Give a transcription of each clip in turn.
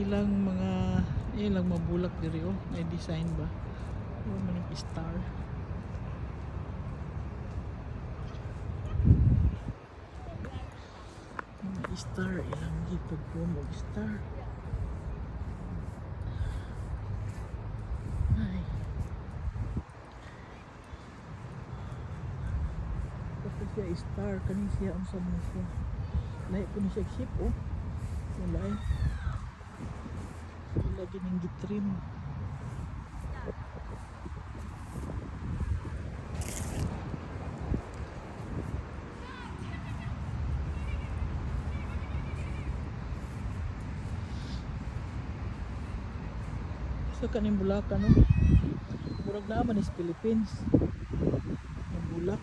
ilang mga ilang mabulak diri oh, may design ba oh, maning star. Mga star ilang gipag po mo star. Ay, kasi siya star kanin siya ang sa mo siya lahi po ni siya ship oh, wala eh lagi ng gitrim. So kaning Bulacan no, murag naman is Philippines ang bulak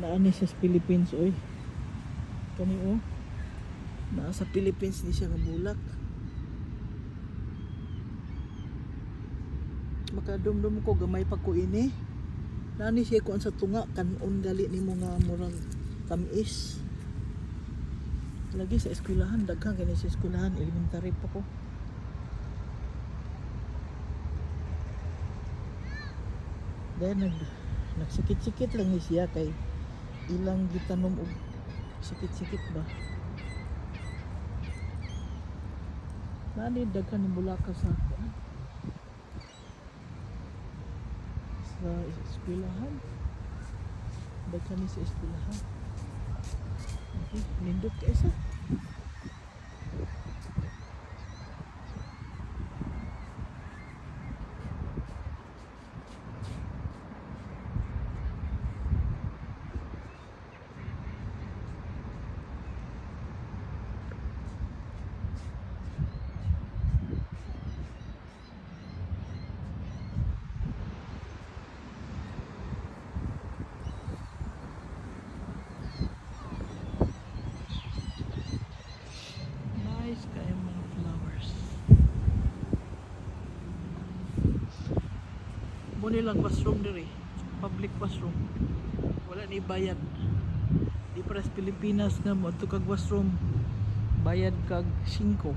naani siya sa Philippines oy kani oh naa sa Philippines ni siya nga bulak. Makadumdum ko gamay pa ko ini nani siya kuan sa tunga kanon gali nimo nga murag tamis lagi sa eskwelahan daghang kani sa eskwelahan elementary pa ko. Then nagsikit-sikit lang ni siya kay ilang gitanom og sikit-sikit ba. Nani daghan ni bulaka sa eskwelahan. Daghan ni sa eskwelahan. Okay, nindot ka isa. Kaya mga flowers muna lang washroom diri public washroom wala ni bayad di para sa Pilipinas nga mo ito kag washroom bayad kag 5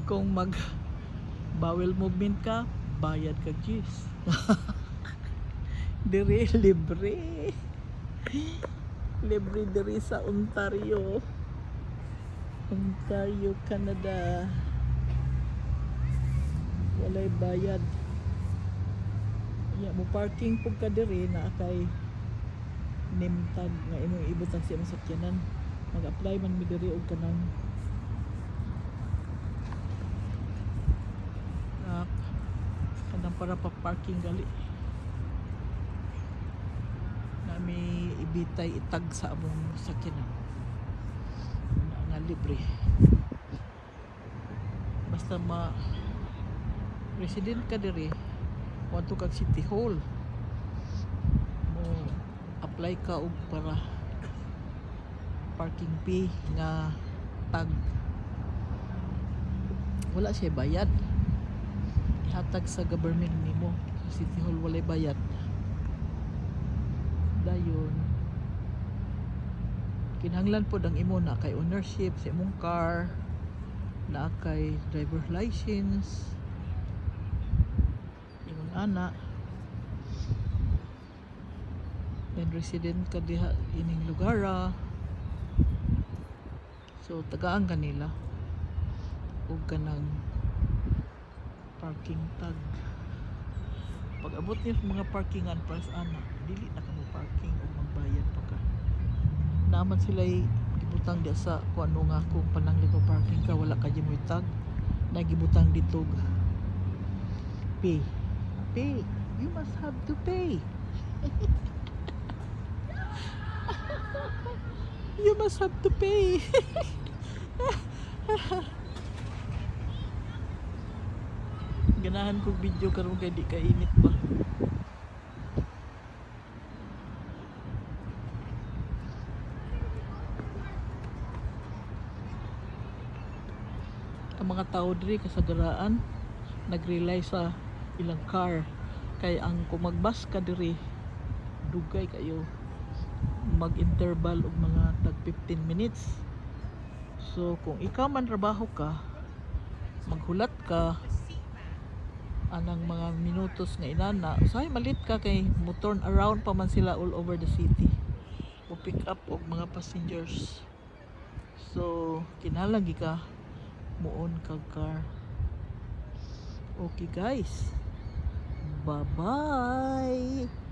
kung mag bowel movement ka bayad kag 10 diri libre libre diri sa Ontario, Canada. Walay bayad. Ya mo parking pug ka diri na kay nimtag nga imong ibutang sa imong sakyanan. Mag-apply man mi diri og kanang kanang para pa parking gali. Nami ibitay itag sa among sakyanan nga libre basta resident ka diri wanto kag city hall mo apply ka og para parking fee nga tag wala siya bayad ihatag sa government nimo sa city hall walay bayad dayon kinahanglan po ang imo na kay ownership sa imong car na kay driver license imong anak then resident ka diha ining lugar so tagaan kanila ug kanang parking tag pag abot niyo sa mga parkingan para sa anak dili na ka mo parking o magbayad pa ka naman sila gibutang diya sa kung ano nga kung pananglit mo parking ka wala ka dyan mo tag nagibutang dito pay you must have to pay you must have to pay ganahan kong video karon kay di kainit ba ang mga tao diri kasagaraan nag-rely sa ilang car kay ang kung magbus ka diri dugay kayo mag-interval og mga tag 15 minutes So kung ikaw man trabaho ka, maghulat ka anang mga minutos nga inana, usahay malit ka kay mo turn around pa man sila all over the city. Mo pick up og mga passengers. So kinahanglan gi ka muon kag car. Okay guys. Bye-bye.